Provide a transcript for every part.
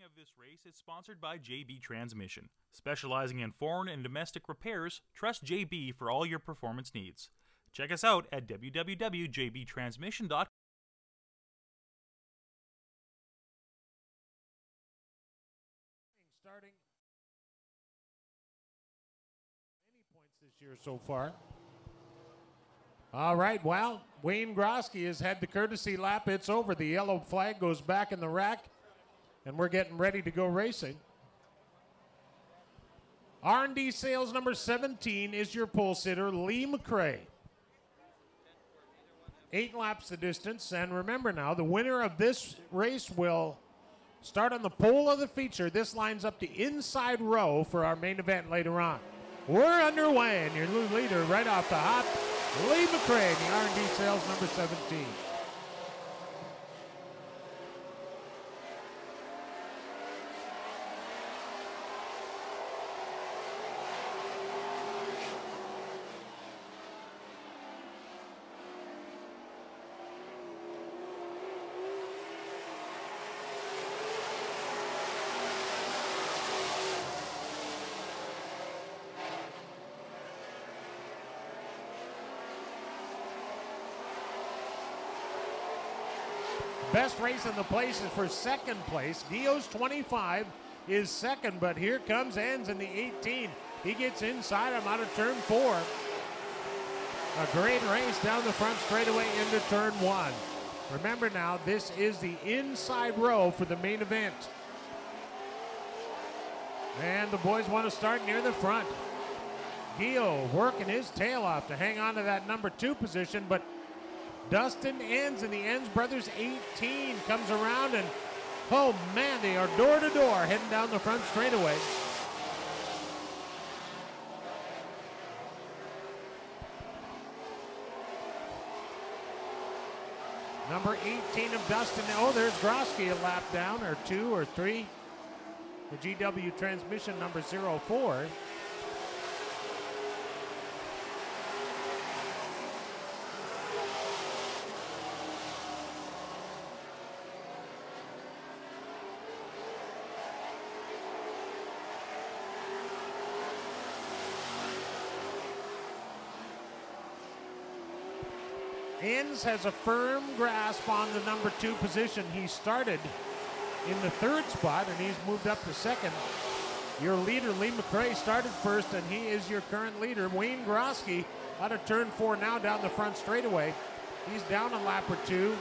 of this race is sponsored by JB Transmission. Specializing in foreign and domestic repairs, trust JB for all your performance needs. Check us out at www.jbtransmission.com. Starting any points this year so far. All right, well, Wayne Grosky has had the courtesy lap. It's over. The yellow flag goes back in the rack, and we're getting ready to go racing. R&D sales number 17 is your pole sitter, Lee McRae. 8 laps the distance, and remember now, the winner of this race will start on the pole of the feature. This lines up the inside row for our main event later on. We're underway, and your leader right off the hop, Lee McRae, the R&D sales number 17. Best race in the place is for second place. Dio's 25 is second, but here comes Enns in the 18. He gets inside him out of turn 4. A great race down the front straightaway into turn 1. Remember now, this is the inside row for the main event. And the boys want to start near the front. Dio working his tail off to hang on to that number 2 position, but Dustin Enns in the Enns Brothers 18 comes around, and oh man, they are door to door heading down the front straightaway. Number 18 of Dustin. Oh, there's Grosky a lap down, or 2 or 3. The GW transmission number 04. Enns has a firm grasp on the number 2 position. He started in the 3rd spot, and he's moved up to 2nd. Your leader, Lee McRae, started first, and he is your current leader. Wayne Grosky out of turn 4 now down the front straightaway. He's down a lap or 2,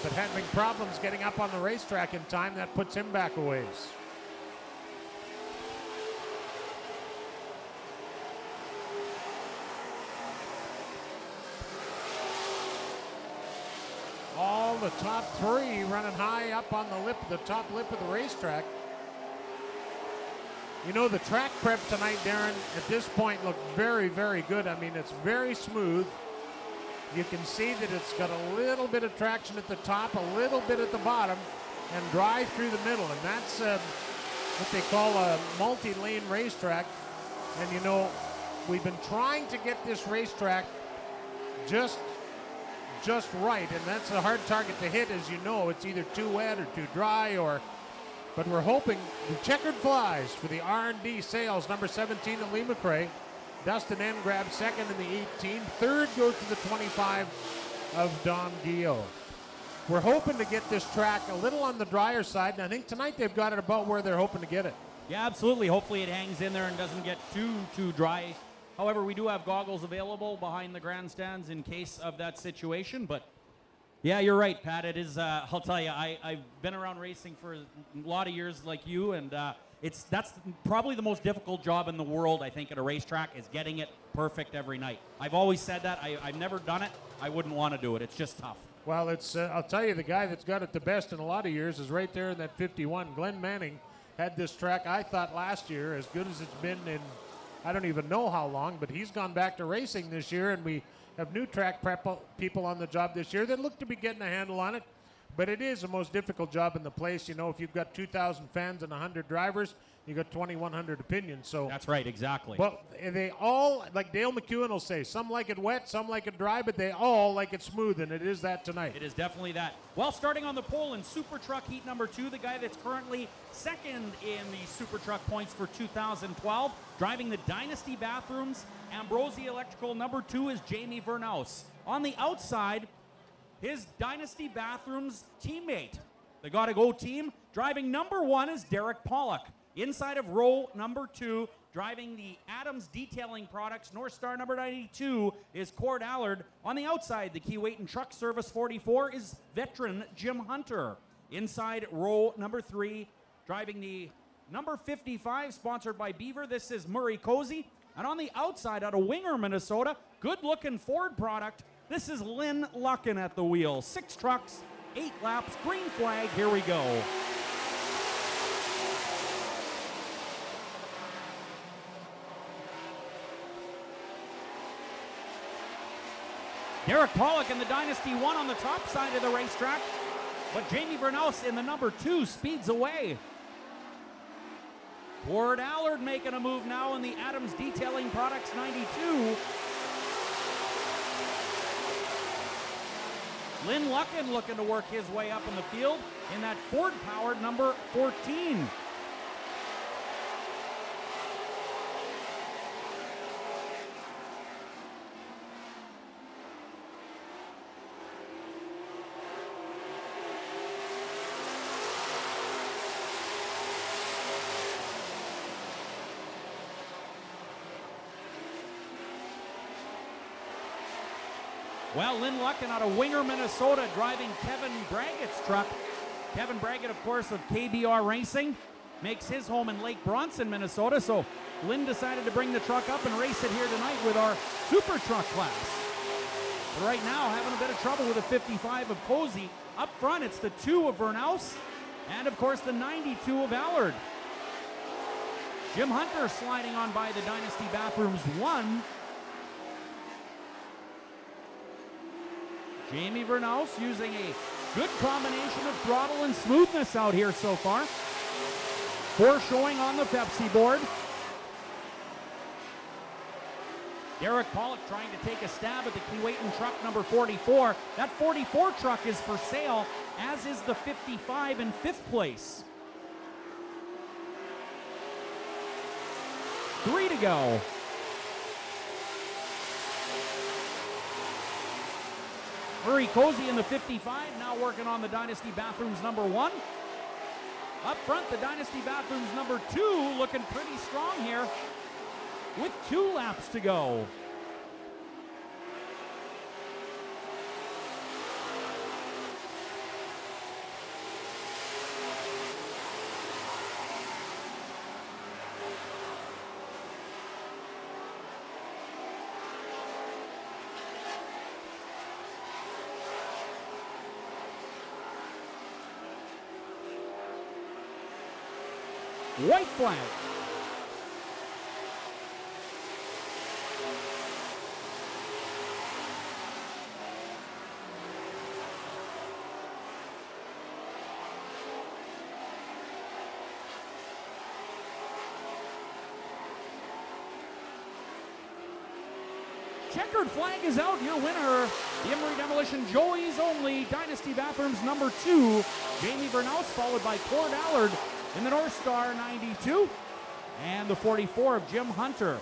but having problems getting up on the racetrack in time. That puts him back a ways. All the top 3 running high up on the top lip of the racetrack. You know, the track prep tonight, Darren, at this point looked very, very good. I mean, it's very smooth. You can see that it's got a little bit of traction at the top, a little bit at the bottom, and dry through the middle. And that's what they call a multi-lane racetrack. And you know, we've been trying to get this racetrack just right, and that's a hard target to hit. As you know, it's either too wet or too dry, but we're hoping the checkered flies for the R&D sales number 17 of Lee McRae. Dustin Enns grabs 2nd in the 18. 3rd goes to the 25 of Dom Dio. We're hoping to get this track a little on the drier side, and I think tonight they've got it about where they're hoping to get it. Yeah, absolutely. Hopefully it hangs in there and doesn't get too dry. However, we do have goggles available behind the grandstands in case of that situation. But yeah, you're right, Pat. It is, I'll tell you, I've been around racing for a lot of years like you, and that's probably the most difficult job in the world, I think, at a racetrack, is getting it perfect every night. I've always said that. I've never done it. I wouldn't want to do it. It's just tough. Well, it's I'll tell you, the guy that's got it the best in a lot of years is right there in that 51. Glenn Manning had this track, I thought, last year, as good as it's been in I don't even know how long, but he's gone back to racing this year, and we have new track prep people on the job this year that look to be getting a handle on it. But it is the most difficult job in the place. You know, if you've got 2,000 fans and 100 drivers, you got 2,100 opinions. So That's right, exactly. but they all, like Dale McEwen will say, some like it wet, some like it dry, but they all like it smooth, and it is that tonight. It is definitely that. Well, starting on the pole in Super Truck Heat number 2, the guy that's currently second in the Super Truck points for 2012, driving the Dynasty Bathrooms Ambrosi Electrical number 2 is Jamie Vernaus. On the outside, his Dynasty Bathrooms teammate, the Gotta Go team, driving number 1 is Derek Pollock. Inside of row number 2, driving the Adams Detailing Products North Star number 92 is Cord Allard. On the outside, the Keewatin and Truck Service 44 is veteran Jim Hunter. Inside row number 3, driving the number 55, sponsored by Beaver, this is Murray Cozy. And on the outside, out of Winger, Minnesota, good-looking Ford product, this is Lynn Lucken at the wheel. 6 trucks, 8 laps, green flag, here we go. Derek Pollock in the Dynasty 1 on the top side of the racetrack, but Jamie Vernaus in the number 2 speeds away. Cord Allard making a move now in the Adams Detailing Products 92. Lynn Lucken looking to work his way up in the field in that Ford-powered number 14. Well, Lynn Lucken out of Winger, Minnesota, driving Kevin Braggett's truck. Kevin Braggett, of course, of KBR Racing, makes his home in Lake Bronson, Minnesota. So Lynn decided to bring the truck up and race it here tonight with our Super Truck class. But right now, having a bit of trouble with the 55 of Cozy. Up front, it's the 2 of Vernaus, and of course the 92 of Allard. Jim Hunter sliding on by the Dynasty Bathrooms 1. Jamie Vernaus using a good combination of throttle and smoothness out here so far. 4 showing on the Pepsi board. Derek Pollock trying to take a stab at the Keewatin truck number 44. That 44 truck is for sale, as is the 55 in 5th place. 3 to go. Murray Cozy in the 55, now working on the Dynasty Bathrooms number 1. Up front, the Dynasty Bathrooms number 2 looking pretty strong here with 2 laps to go. White flag. Checkered flag is out. Your winner, the Emery Demolition Joey's Only Dynasty Bathrooms number 2, Jamie Vernaus, followed by Cord Allard in the North Star 92, and the 44 of Jim Hunter.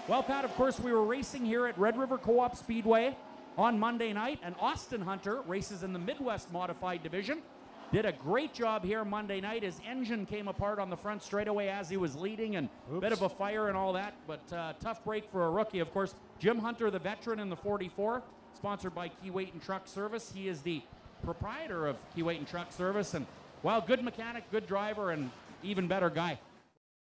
Well, Pat, of course, we were racing here at Red River Co-op Speedway on Monday night, and Austin Hunter races in the Midwest Modified Division. Did a great job here Monday night. His engine came apart on the front straightaway as he was leading, and a bit of a fire and all that, but tough break for a rookie. Of course, Jim Hunter, the veteran in the 44, sponsored by Keewatin Truck Service. He is the proprietor of Keewatin Truck Service, and well, good mechanic, good driver, and even better guy.